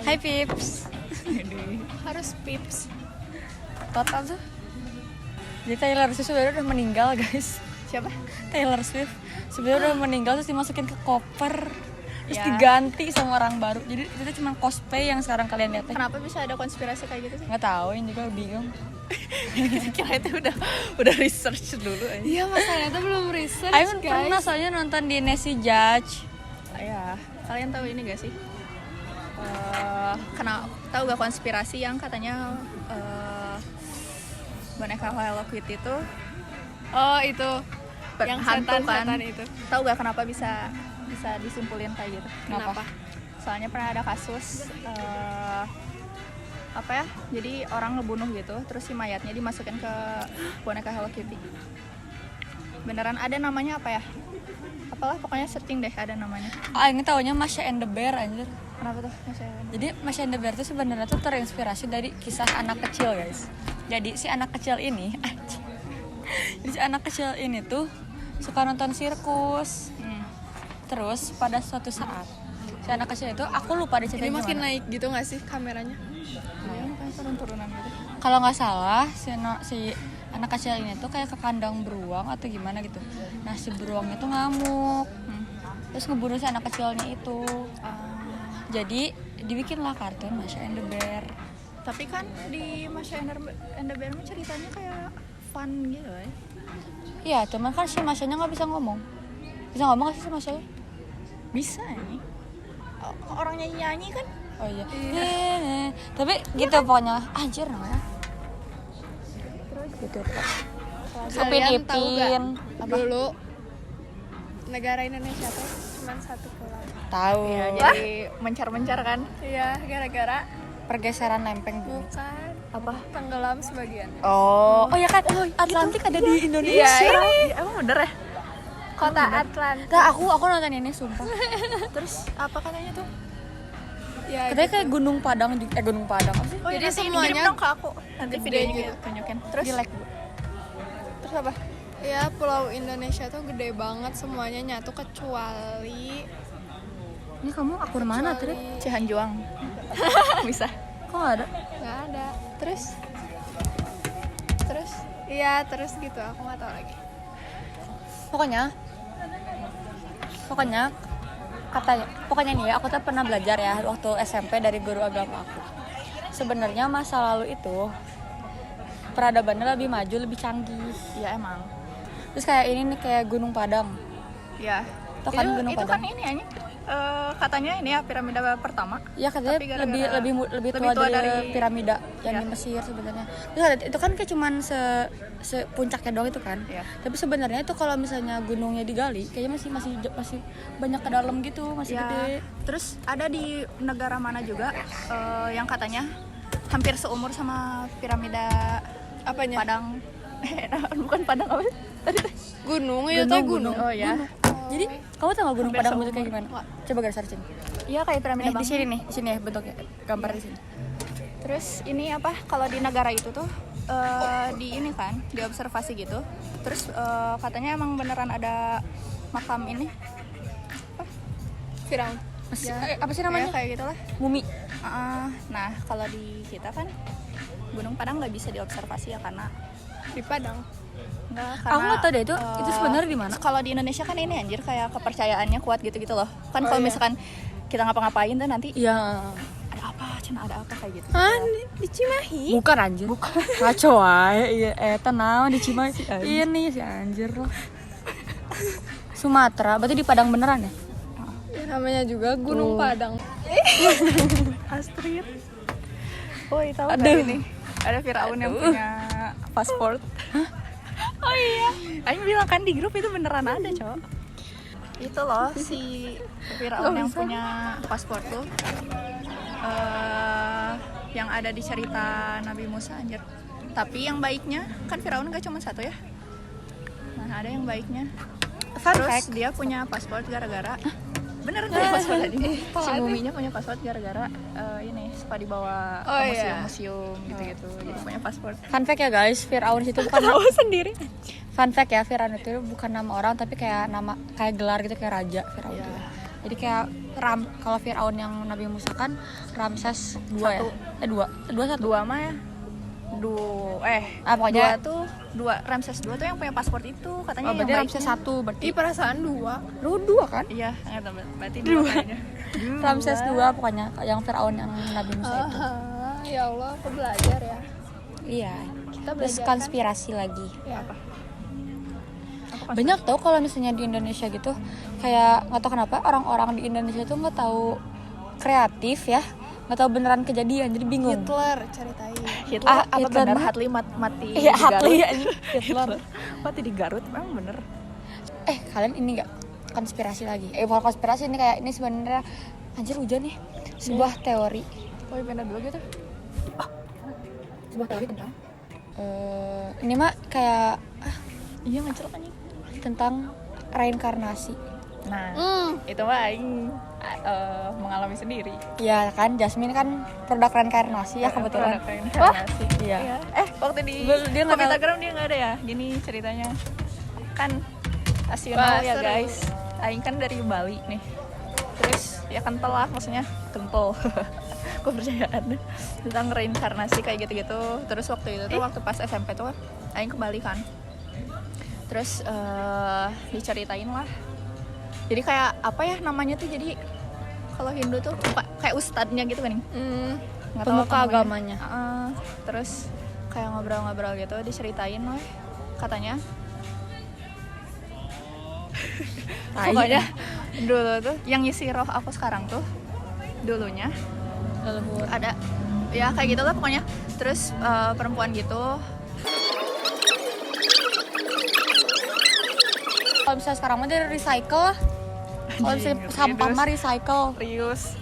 Hai Pips. Harus Pips. Total tuh. Jadi Taylor Swift sebenarnya udah meninggal guys. Siapa? Taylor Swift sebenarnya udah meninggal terus dimasukin ke koper. Terus Ya. diganti sama orang baru. Jadi itu cuma cosplay yang sekarang kalian lihat. Kenapa bisa ada konspirasi kayak gitu sih? Nggak tahu, ini juga bingung. Kira itu udah research dulu aja. Iya, masalahnya tuh belum research, Aiman guys. pernah soalnya nonton di Nancy Judge. Ya, kalian tahu ini gak sih? Tahu gak konspirasi yang katanya boneka Hello Kitty itu Oh, itu. Yang hantu kan? setan-setan itu. Tahu gak kenapa bisa disimpulin kayak gitu? Kenapa? Soalnya pernah ada kasus apa ya? Jadi orang ngebunuh gitu, terus si mayatnya dimasukin ke boneka Hello Kitty. Beneran ada namanya apa ya? Apalah pokoknya searching deh ada namanya. Ini taunya Masha and the Bear anjir. Kenapa tuh? Jadi Masha and the Bear itu sebenarnya tuh terinspirasi dari kisah anak kecil guys. Jadi si anak kecil ini, jadi si anak kecil ini tuh suka nonton sirkus. Terus pada suatu saat si anak kecil itu, aku lupa deh Ini ceritanya makin gimana. naik gitu gak sih kameranya? Ya, makanya turun-turunan gitu. Kalau nggak salah si anak kecil ini tuh kayak ke kandang beruang atau gimana gitu. Nah si beruangnya tuh ngamuk, terus ngebunuh si anak kecilnya itu. Jadi dibikinlah kartun Masha and the Bear. Tapi kan di Masha and the Bear mah ceritanya kayak fun gitu ya. Iya, cuman kan si Masanya nggak bisa ngomong. Bisa ngomong nggak sih si Masanya? Bisa ini. Orang nyanyi kan? Oh iya. Tapi gitu pokoknya. Anjir namanya. Gitu. Kalian tahu gak Ipin. dulu negara Indonesia tuh cuma satu pulau. Tahu. Ya, jadi mencar-mencar kan? Iya, gara-gara Pergeseran lempeng bumi. bukan Apa? tenggelam sebagian. Oh ya kan. Atlantik ada di Indonesia. Iya, emang bener ya? Kota Atlantik. Nah, aku nonton ini sumpah. Terus apa katanya tuh? Ya, Katanya kayak Gunung Padang Gunung Padang apa sih? Oh, Jadi jadi semuanya semuanya kirim dong ke aku. Nanti gede videonya gitu. gitu tunjukin. Terus Di like. terus apa? ya pulau Indonesia tuh gede banget, semuanya nyatu kecuali Ini kamu akun mana, Tri? Cihanjuang. Bisa. Kok nggak ada? nggak ada. Terus Iya, terus gitu. Aku nggak tahu lagi. Pokoknya nih ya, aku tuh pernah belajar ya waktu SMP dari guru agama aku. Sebenarnya masa lalu itu peradabannya lebih maju, lebih canggih. ya emang. Terus kayak ini nih kayak Gunung Padang. Ya. Itu kan Gunung itu Padang. kan ini aja. Katanya ini ya piramida pertama. Ya katanya Tapi gara-gara lebih tua dari piramida yang di Mesir sebenarnya. Terus itu kan kayak cuman puncaknya doang itu kan. Iya. Tapi sebenarnya itu kalau misalnya gunungnya digali, kayaknya masih banyak ke dalam gitu, masih Ya, gede. terus ada di negara mana juga yang katanya hampir seumur sama piramida Apanya? Padang. Bukan Padang apa? Tadi teh. Gunung, ya tuh gunung. Oh ya. Jadi kamu tahu nggak Gunung Hampir Padang seumur. bentuknya gimana? Coba garis searching. Iya kayak piramida Di Bang. sini ya bentuknya, gambar di sini. Terus ini apa? Kalau di negara itu tuh di ini kan, di observasi gitu. Terus katanya emang beneran ada makam ini. Firaun. Apa sih namanya? Ya, kayak gitulah. Mumi. Nah, kalau di kita kan Gunung Padang nggak bisa diobservasi ya karena Di Padang. Aku nggak tahu deh itu sebenarnya di mana. Kalau di Indonesia kan ini anjir kayak kepercayaannya kuat gitu-gitu loh. Kan Oh, kalau iya. misalkan kita ngapa-ngapain tuh nanti Iya. ada apa, ada apa kayak gitu. Di Cimahi? Bukan anjir. Bukan. Ngaco aja. Iya, tenang di Cimahi. Ini si anjir loh. Sumatera, berarti di Padang beneran ya? Ya, namanya juga Gunung Padang. Astrid. Woi, tahu Aduh. gak ini? Ada Firaun yang punya paspor. Oh iya. Aing bilang kan di grup itu beneran ada, Cok. Itu loh si Firaun yang punya paspor tuh. Yang ada di cerita Nabi Musa anjir. Tapi yang baiknya kan Firaun gak cuma satu ya. Nah, ada yang baiknya. Fun Terus fact. dia punya paspor gara-gara beneran punya paspor tadi. Si muminya punya paspor gara-gara ini suka dibawa Oh, ke iya. museum-museum gitu-gitu. Jadi punya paspor. Fun fact ya guys, Firaun itu bukan Tahu sendiri. Fun fact ya, Firaun itu bukan nama orang tapi kayak gelar gitu kayak raja Firaun Iya. itu. Jadi kayak kalau Firaun yang Nabi Musa kan Ramses 2 ya? Dua mah ya. Pokoknya Dua Ramses 2 tuh yang punya paspor itu katanya berarti yang Ramses baiknya. 1 berarti. Ih, perasaan 2. Lu 2 kan? Iya, berarti dua kayaknya. Ramses 2 pokoknya yang Firaun yang Nabi Musa itu. Ya Allah, aku belajar ya. Iya. Kita Terus belajar konspirasi lagi. Ya. Banyak tau kalau misalnya di Indonesia gitu, kayak nggak tahu kenapa orang-orang di Indonesia tuh nggak tahu kreatif ya, nggak tahu beneran kejadian, jadi bingung. Hitler ceritain. Hitler apa Hitler benar mah? Hatli mati Iya, di Garut? Hatli ya, Hitler. Mati di Garut emang bener. Kalian ini nggak konspirasi lagi? Bukan konspirasi, ini kayak ini sebenarnya anjir hujan nih. Sebuah teori. Oh, pindah dulu gitu. Sebuah teori tentang ini mah kayak Iya ngecelok anjing. tentang reinkarnasi. Nah, itu mah aing mengalami sendiri. Ya kan, Jasmine kan produk reinkarnasi ya kebetulan. Produk reinkarnasi. Iya. Waktu di Dia nggak tahu. Instagram dia nggak ada ya. Gini ceritanya. Kan nasional ya seru. guys. Aing kan dari Bali nih. Terus ya kental lah, maksudnya kental. Kepercayaan tentang reinkarnasi kayak gitu-gitu. Terus waktu itu tuh waktu pas SMP tuh aing ke Bali kan. Terus diceritain lah. Jadi kayak apa ya namanya tuh, jadi kalau Hindu tuh kayak ustadznya gitu kan. Nggak tahu Pemuka apa namanya. agamanya. Terus kayak ngobrol-ngobrol gitu diceritain loh katanya. Pokoknya dulu tuh yang ngisi roh aku sekarang tuh dulunya Leluhur. ada ya kayak gitu lah pokoknya. Terus perempuan gitu. Kalau misalnya sekarang mah dari recycle lah. Kalau misalnya sampah mah recycle.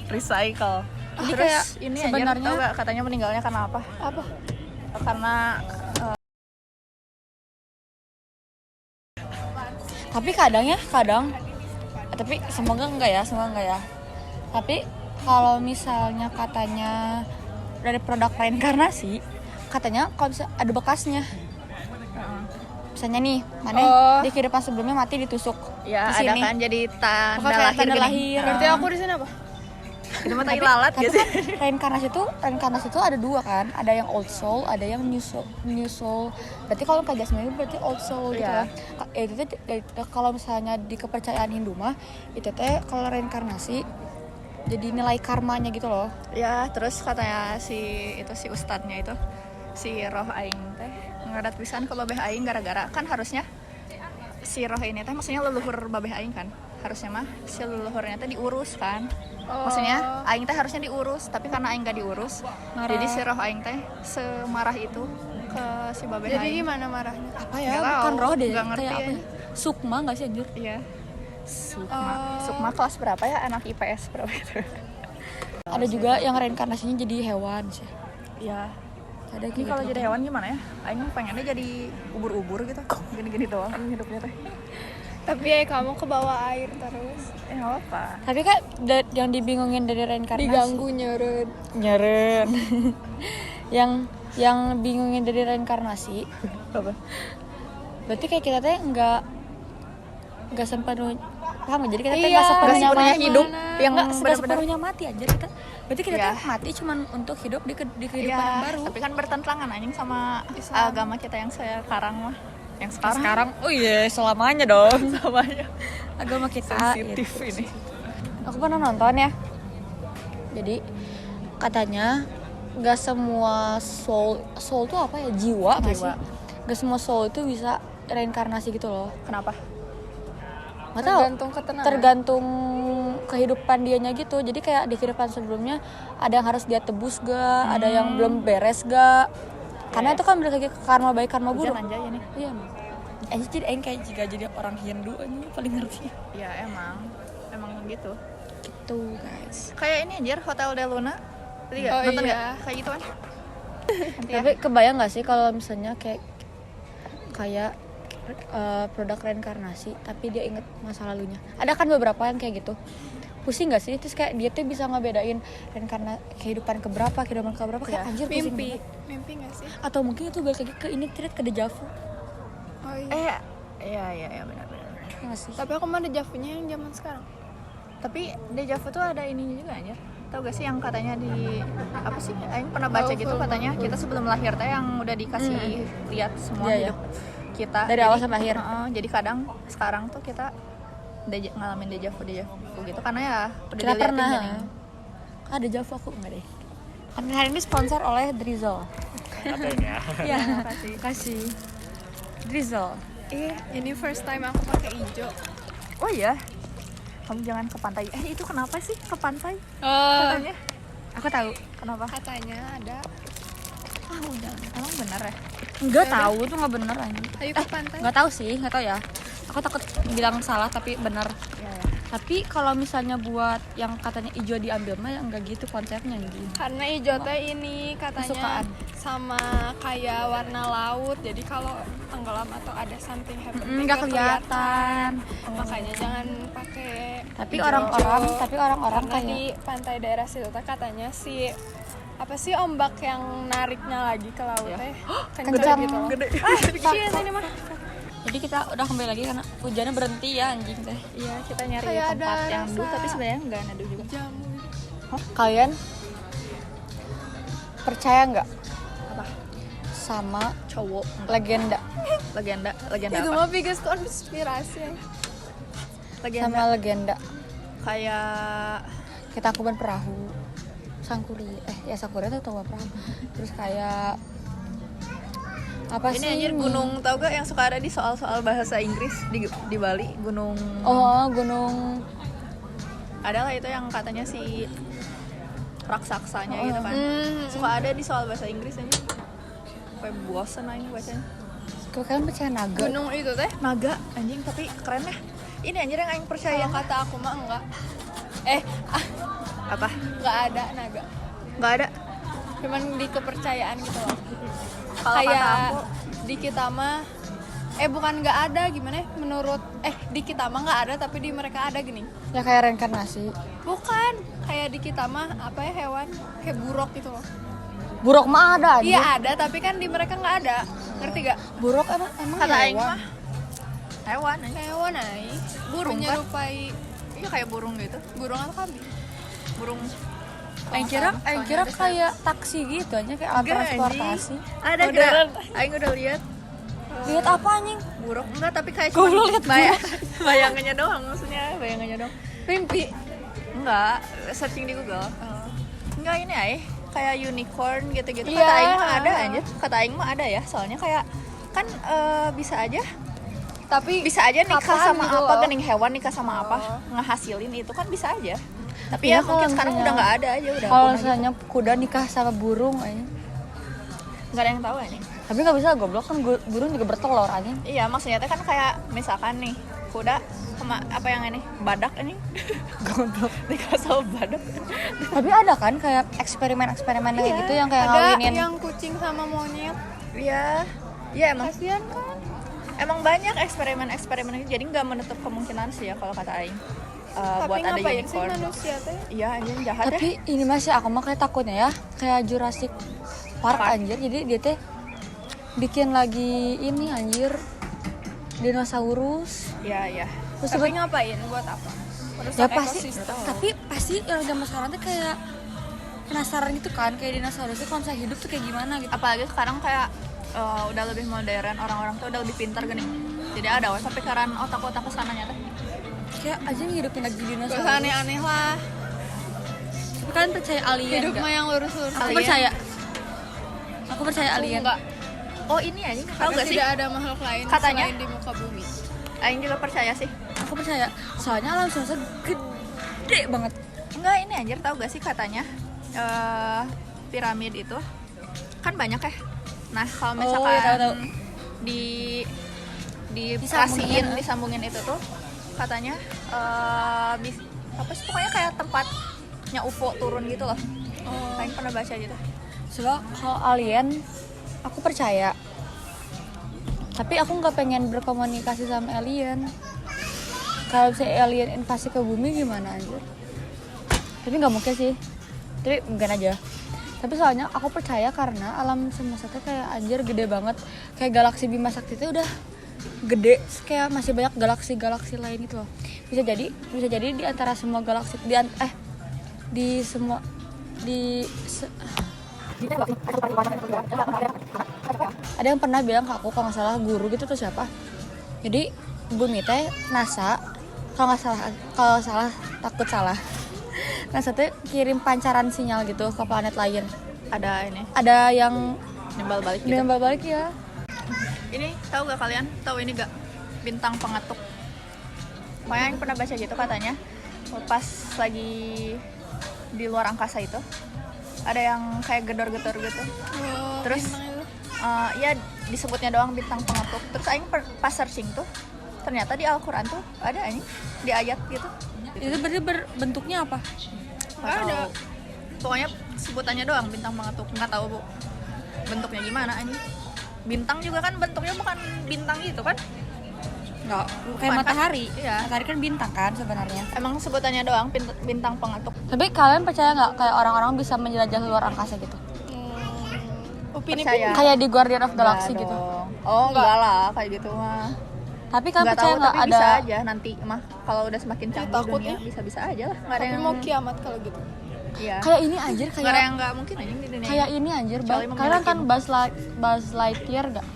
Recycle. Jadi Terus kayak ini sebenarnya- aja tau gak katanya meninggalnya karena apa? Apa? Karena Tapi tapi semoga enggak ya. Tapi kalau misalnya katanya dari produk reinkarnasi, katanya kalau misalnya ada bekasnya. Misalnya nih, mana di kehidupan sebelumnya mati ditusuk ya di ada sini. kan jadi tanda Pokoknya kayak lahir tanda gini. lahir. Berarti aku di sini apa? Itu mah tai lalat Tapi gak sih? kan reinkarnasi itu ada 2 kan, ada yang old soul, ada yang new soul. Berarti kalau kayak Jasmine itu berarti old soul gitu Iya. ya. Itu tuh kalau misalnya di kepercayaan Hindu mah itu teh kalau reinkarnasi jadi nilai karmanya gitu loh. Ya terus katanya si ustadznya itu si roh aing teh ngadat pisan ke babeh aing gara-gara kan harusnya si roh ini teh maksudnya leluhur babeh aing kan, harusnya mah si leluhurnya teh diurus kan. Maksudnya aing teh harusnya diurus, tapi karena aing gak diurus, jadi si roh aing teh semarah itu ke si babeh Jadi aing. gimana marahnya? Apa ya? Nggak Bukan tahu, roh deh, nggak ngerti kayak apa ya. ya? Sukma enggak sih anjir? Iya. Sukma kelas berapa ya, anak IPS berapa itu? Ada juga yang reinkarnasinya jadi hewan sih. Iya. Ada Ini kalau jadi hewan gimana ya? Aing pengennya jadi ubur-ubur gitu. Gini-gini doang hidupnya teh. Tapi ya kamu ke bawah air terus. Nggak apa. Tapi kan yang dibingungin dari reinkarnasi. Diganggu nyeret. Nyeren. yang bingungin dari reinkarnasi. Apa? Berarti kayak kita teh nggak sepenuhnya paham gak? Jadi kita teh Iya, nggak sepenuhnya nggak sepenunya mati. hidup yang nggak benar-benar- sepenuhnya mati aja kita. Berarti kita Iya. teh mati cuman untuk hidup di kehidupan yang Iya, baru. tapi kan bertentangan anjing sama Islam. agama kita yang sekarang mah. Yang sekarang, Oh iya, selamanya dong. samanya Agama kita sensitif itu. ini. Aku pernah nonton ya. Jadi katanya nggak semua soul tuh apa ya, jiwa nggak sih? Jiwa. Nggak semua soul itu bisa reinkarnasi gitu loh. Kenapa? Nggak tahu. Tergantung ketenangan. Tergantung kehidupan dianya gitu. Jadi kayak di kehidupan sebelumnya ada yang harus dia tebus gak, ada yang belum beres gak. Karena itu kan balik lagi ke karma baik karma buruk. Hujan anjay ini. Iya. Jadi aing kayak jika jadi orang Hindu ini paling ngerti. Ya emang gitu. Gitu guys. Kayak ini anjir Hotel Del Luna. Tadi nggak? Oh, Nonton iya. nggak? Kayak gitu kan? Nanti ya. Tapi kebayang gak sih kalau misalnya kayak produk reinkarnasi tapi dia inget masa lalunya. Ada kan beberapa yang kayak gitu. Pusing gak sih? Terus kayak dia tuh bisa ngebedain kehidupan keberapa kayak Ya. anjir pusing Mimpi. banget. Mimpi gak sih? Atau mungkin itu balik lagi ke ini ke dejavu. Oh iya. Iya benar. Nggak sih? Tapi aku mah ada Javunya yang zaman sekarang. Tapi deja vu tuh ada ininya juga anjir. Tahu gak sih yang katanya di apa sih? Aing pernah baca gitu katanya kita sebelum lahir teh yang udah dikasih lihat semua Iya, hidup kita Dari awal sampai akhir. Jadi kadang sekarang tuh kita ngalamin deja vu gitu karena ya udah Kita diliatin pernah. kan, ya. Ada Java aku enggak deh. Hari ini sponsor oleh Drizzle. Katanya. Iya, kasih. Drizzle. Ini first time aku pakai hijau. Oh iya. Kamu jangan ke pantai. Itu kenapa sih ke pantai? Oh, Katanya. aku tahu. Kenapa? Katanya ada. Udah. Emang bener ya? Enggak tahu tuh enggak bener anjing. Ayo ke pantai. Enggak tahu sih, enggak tahu ya. Aku takut bilang salah tapi benar. Iya. Tapi kalau misalnya buat yang katanya hijau diambil mah ya enggak gitu konsepnya gitu. Karena hijau teh ini katanya Kesukaan. sama kayak warna laut. Jadi kalau tenggelam atau ada something happening Enggak nggak kelihatan. Makanya jangan pakai Tapi hijau. orang-orang Karena kayak di pantai daerah situ teh katanya si apa sih ombak yang nariknya lagi ke laut teh kencang kencang gitu loh. Gede. ini mah. Jadi kita udah kembali lagi karena hujannya berhenti ya anjing teh. Iya, kita nyari Kayak ada tempat yang rasa- dulu tapi sebenarnya enggak neduh juga. Jamu. Kalian percaya nggak Apa? sama Cowok. legenda? Legenda Itu apa? mah biggest konspirasi. Legenda Sama legenda kayak kita Tangkuban Perahu, Sangkuri, Sangkuri itu tahu perahu. Terus kayak apa ini sih? anjir gunung tau gak yang suka ada di soal-soal bahasa Inggris di Bali, gunung. Oh, gunung. Adalah itu yang katanya si raksasanya gitu kan. Suka ada di soal bahasa Inggris aja. Sampai bosen aja bacanya. Kok kalian percaya naga? Gunung itu teh Naga anjing tapi keren deh. Ini anjir yang aing percaya. kalau kata aku mah enggak. Apa? Enggak ada naga. Enggak ada. Cuman di kepercayaan gitu loh. Kalau kata Kayak aku di kita mah bukan nggak ada gimana ya? Menurut di kita mah nggak ada tapi di mereka ada gini. Ya kayak reinkarnasi. Bukan kayak di kita mah apa ya hewan kayak buruk gitu loh. Buruk mah ada aja. Iya ada tapi kan di mereka nggak ada. Ngerti gak? Buruk emang kata aing hewan. mah hewan anjing. Hewan ay. Burung kan? Menyerupai Iya kayak burung gitu. burung atau kambing. Burung. Aing kira kayak taksi gitu aja kayak alat Enggak, transportasi. Ada Beneran. enggak? Aing udah lihat Lihat apa anjing? buruk enggak tapi kayak Gua belum lihat bayangannya doang maksudnya bayangannya doang. Mimpi. Enggak, searching di Google. Enggak ini kayak unicorn gitu-gitu. Iya. Kata aing mah ada anjir. Kata aing mah ada ya, soalnya kayak kan bisa aja nikah Kapan sama gitu apa loh. gening hewan nikah sama apa ngehasilin itu kan bisa aja. Tapi Iya, ya mungkin kalau sekarang misalnya- udah nggak ada aja udah. Kalau punah gitu. misalnya kuda nikah sama burung anjing. Nggak ada yang tahu anjing. Tapi nggak bisa goblok kan burung juga bertelur anjing. Iya, maksudnya teh kan kayak misalkan nih kuda sama apa yang ini badak anjing. Goblok. Nikah sama badak. Tapi ada kan kayak eksperimen-eksperimen kayak gitu yang kayak Ada ngawinin. yang kucing sama monyet. Iya. Iya emang Kasihan kan? emang banyak eksperimen itu jadi nggak menutup kemungkinan sih ya kalau kata aing. Tapi Buat ada ngapain sih unicorn. manusia teh? Iya anjing jahat ya. Tapi ini masih aku mah kayak takutnya ya kayak Jurassic Park anjir. Jadi dia teh bikin lagi ini anjir dinosaurus. Iya. Terus Tapi ngapain? Buat apa? ya Merusak pasti ekosistem. tapi pasti orang zaman sekarang tuh kayak penasaran gitu kan kayak dinosaurus tuh konsep hidup tuh kayak gimana gitu. Apalagi sekarang kayak udah lebih modern, orang-orang tuh udah lebih pintar gini. Jadi ada sampai pikiran otak-otak kesananya teh. Kayak aja ngidupin lagi Gak dinosaurus. usah aneh-aneh lah. Tapi kalian percaya alien Hidup nggak? mah yang lurus-lurus. Aku Alien. percaya. Aku percaya alien. Enggak. Oh ini anjing tahu Karena gak sih? tidak ada makhluk lain Katanya. selain di muka bumi. Aing juga percaya sih. Aku percaya. Soalnya alam semesta gede banget. Enggak ini anjir tahu gak sih katanya piramid itu kan banyak ya. Nah kalau misalkan iya, tahu. disambungin itu tuh katanya apa sih pokoknya kayak tempatnya UFO turun gitu loh. Aing pernah baca gitu. Soalnya kalau alien aku percaya. Tapi aku nggak pengen berkomunikasi sama alien. Kalau misalnya alien invasi ke bumi gimana anjir? Tapi nggak mungkin sih. Tapi mungkin aja. Tapi soalnya aku percaya karena alam semesta tuh kayak anjir gede banget. Kayak galaksi Bima Sakti itu udah gede. Terus kayak masih banyak galaksi-galaksi lain gitu loh. bisa jadi di antara semua galaksi di semua ada yang pernah bilang ke aku, kalau nggak salah guru gitu tuh siapa, jadi bumi teh NASA, kalau takut salah, NASA tuh kirim pancaran sinyal gitu ke planet lain. Ada yang nimbal balik gitu. nimbal balik ya. Ini tahu gak kalian? Tahu ini gak? Bintang pengetuk. Makanya yang pernah baca gitu katanya, pas lagi di luar angkasa itu ada yang kayak gedor-gedor gitu. Terus ya disebutnya doang bintang pengetuk. Terus aing pas searching tuh ternyata di Al-Quran tuh ada ini di ayat gitu. Itu berarti bentuknya apa? Nggak ada. Pokoknya sebutannya doang bintang pengetuk. Nggak tahu bu bentuknya gimana ini. Bintang juga kan bentuknya bukan bintang gitu kan? Nggak, kayak Bukan, matahari. kan? Iya. Matahari kan bintang kan sebenarnya. Emang sebutannya doang bintang pengetuk. Tapi kalian percaya nggak kayak orang-orang bisa menjelajah luar angkasa gitu? Upin Percaya. Kayak di Guardian of Galaxy Nggak gitu. dong. Oh enggak lah kayak gitu mah. Tapi kalian Nggak percaya tahu nggak tapi ada? bisa aja nanti mah kalau udah semakin canggih takut dunia ya. bisa aja lah. Nggak ada Tapi yang mau kiamat kalau gitu. Iya. Kayak ini anjir, Nggak ada kayak yang nggak mungkin aja di dunia. kayak ini anjir. Kecuali Kalian kan memiliki. Buzz Lightyear gak?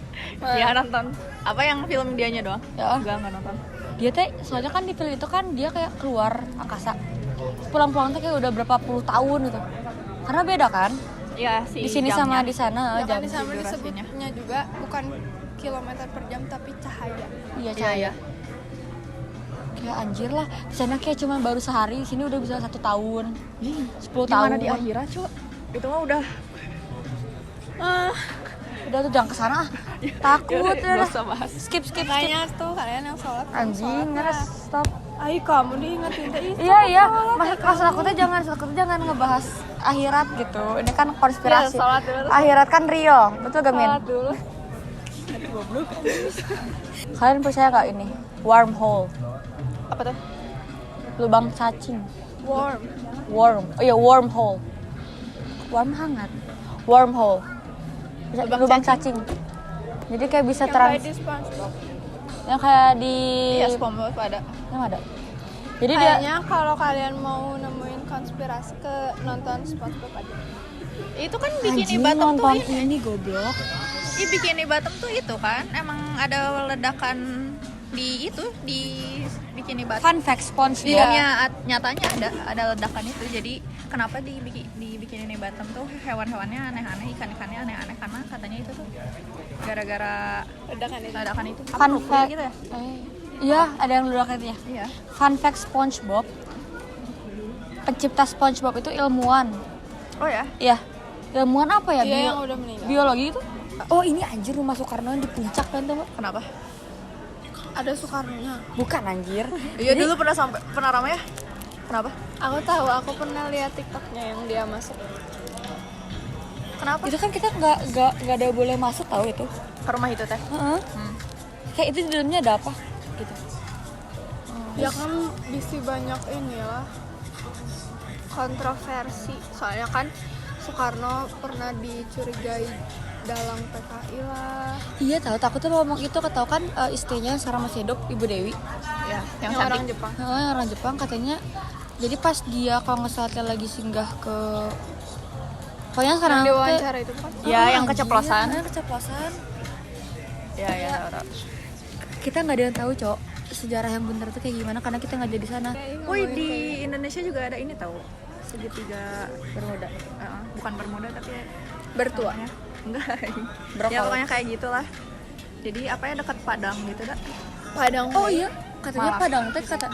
Iya nonton. Apa yang film dianya doang? Ya. Enggak nonton. Dia teh soalnya kan di film itu kan dia kayak keluar angkasa. Pulang-pulang tuh kayak udah berapa puluh tahun gitu. Karena beda kan? Iya sih. Di sini sama di sana Ya kan jam. di sana durasinya. disebutnya juga bukan kilometer per jam tapi cahaya. Iya Iya, cahaya. iya. Kayak anjir lah. Di sana kayak cuma baru sehari, di sini udah bisa 1 tahun. 10 Di tahun. mana di akhirat, Cuk? Itu mah udah Udah tuh jangan kesana ah. Takut Yaudah, ya. nggak usah bahas. Skip. Makanya tuh kalian yang sholat Anjing, ngeres stop. Ayo kamu diingetin teh itu. Iya. Maksud aku tuh jangan ngebahas akhirat gitu. Ini kan konspirasi. Iya, sholat dulu. Akhirat kan real. Betul gak, Min? Sholat dulu. Kalian percaya gak ini? Wormhole. apa tuh? Lubang cacing. Warm. Oh iya, wormhole. Worm hangat. Wormhole. Lubang cacing. Jadi kayak bisa Yang kayak di trans SpongeBob. yang kayak di Iya, SpongeBob ada. yang ada. Jadi dia Kayaknya kalau kalian mau nemuin konspirasi ke nonton SpongeBob aja. Itu kan Bikini anjing Bottom tuh nonton ini. ini goblok. Bikini Bottom tuh itu kan emang ada ledakan di itu di Bikini Bottom. Fun fact SpongeBob. Iya, nyatanya ada ledakan itu. Jadi kenapa di Bikini Bottom tuh hewan-hewannya aneh-aneh, ikan-ikannya aneh-aneh karena katanya itu tuh gara-gara ledakan itu. Apa Fun lupa fact. gitu ya? Iya, ada yang ledakan itu ya. Iya. Fun fact SpongeBob. Pencipta SpongeBob itu ilmuwan. Oh ya? Iya. Ilmuwan apa ya? Dia yang udah meninggal. Biologi itu. Oh, ini anjir rumah Soekarno yang di puncak kan tuh. Kenapa? Ada Soekarno-nya. Bukan anjir. Iya dulu pernah ramai ya? Kenapa? Aku tahu, aku pernah lihat TikToknya yang dia masuk. Kenapa? Itu kan kita nggak ada boleh masuk tahu itu. Ke rumah itu teh. Heeh. Kayak itu di dalamnya ada apa? Gitu. Ya kan bisa banyak inilah kontroversi. Soalnya kan Soekarno pernah dicurigai dalam PKI lah. Iya tahu, takutnya ngomong itu ketahu kan istrinya Sarah masih hidup, Ibu Dewi. Ya, yang Yang orang cantik. Jepang. Yang orang Jepang katanya. Jadi pas dia kalau nggak salah dia lagi singgah ke pokoknya sekarang Yang diwawancara itu kan. Ya, yang keceplosan. Yang keceplosan. Ya, ya, tahu. Kita nggak ada yang tahu, Cok, sejarah yang benar tuh kayak gimana karena kita nggak jadi sana. Wih, di Indonesia juga ada ini tahu. Segitiga Bermuda. Bukan Bermuda tapi Bertua. namanya. Enggak. Brokoli. Ya pokoknya kayak gitulah. Jadi apa ya dekat Padang gitu dah. Padang. Oh iya, katanya Malah. Padang teh kata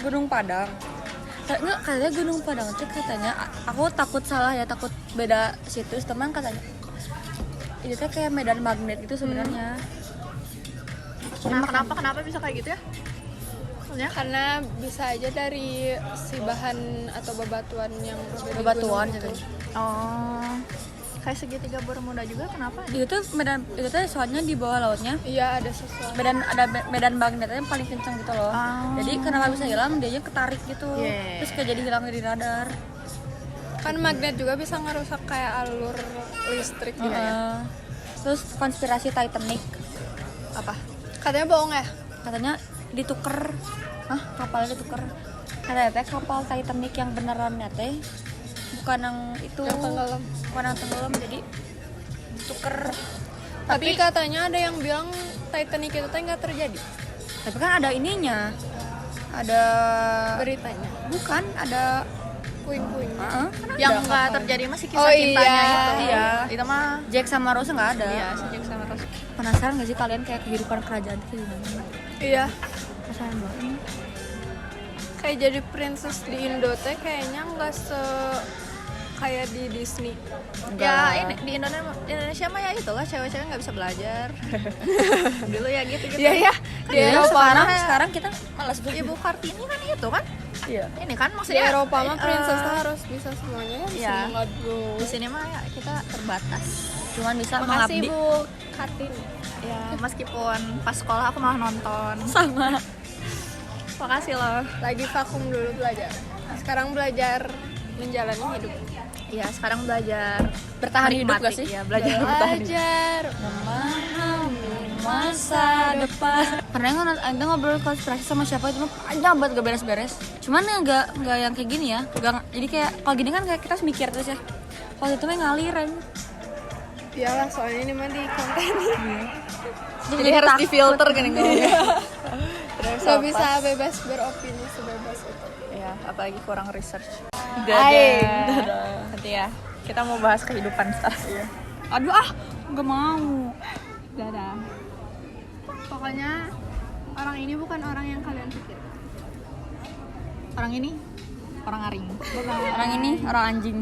Gunung Padang. Enggak, katanya Gunung Padang teh katanya aku takut salah ya, takut beda situs, teman katanya. Itu teh kayak medan magnet gitu sebenarnya. Nah, kenapa bisa kayak gitu ya? Maksudnya? Karena bisa aja dari si bahan atau bebatuan yang ada di Bebatuan gunung gitu. itu. Oh. Kayak segitiga Bermuda juga kenapa? Itu tuh medan itu teh soalnya di bawah lautnya Iya, ada sesuatu. medan magnetnya yang paling kencang gitu loh. Oh. Jadi kenapa bisa hilang, dianya ketarik gitu. Yeah. Terus kayak jadi hilang dari radar. Kan magnet juga bisa ngerusak kayak alur listrik gitu ya. Heeh. Terus konspirasi Titanic Apa? Katanya bohong ya? katanya dituker. Kapalnya dituker. Katanya teh kapal Titanic yang benerannya teh bukan yang itu, Yang tenggelam. bukan yang tenggelam, jadi tuker. Tapi katanya ada yang bilang Titanic itu teh nggak terjadi. Tapi kan ada ininya, ada Beritanya. bukan ada Puing-puing. kan Yang ada nggak kapal. terjadi masih kisah Oh, cintanya iya. itu. Iya. Itu mah Jack sama Rose nggak ada. iya si Jack sama Rose. Penasaran gak sih kalian kayak kehidupan kerajaan kayak gimana? Iya. Penasaran banget. Kayak jadi princess di Indo teh kayaknya nggak kayak di Disney. Ya ini di Indonesia mah ya itulah cewek-cewek nggak bisa belajar. Dulu ya gitu. Iya ya. Di Iya, Eropa sekarang mah, sekarang kita malas Ibu belajar. Kartini kan itu kan. Iya. Ini kan di maksudnya Eropa mah eh, princess tuh harus bisa semuanya ya. Di iya. sini nggak bro. di sini mah ya kita terbatas. Cuman bisa Makasih mengabdi. Bu Kartini. Ya meskipun pas sekolah aku malah nonton. Sama. Makasih loh. Lagi vakum dulu belajar. Sekarang belajar menjalani hidup. Iya sekarang belajar Bertahan hidup gak sih? Iya belajar bertahan hidup. Belajar. Memahami masa depan. Pernah nggak ngobrol konspirasi sama siapa itu panjang banget gak beres-beres. Cuman ya nggak yang kayak gini ya. Jadi kayak kalau gini kan kayak kita harus mikir terus ya. Kalau itu mah ngaliran. Iyalah soalnya ini mah di konten. Jadi harus difilter gini ngomongnya. Gak bisa bebas beropini sebebas itu. Ya apalagi kurang research. Dadah. Nanti ya kita mau bahas kehidupan sekarang. Aduh nggak mau. Dadah. Pokoknya orang ini bukan orang yang kalian pikir. Orang ini orang aring. Orang ini orang anjing.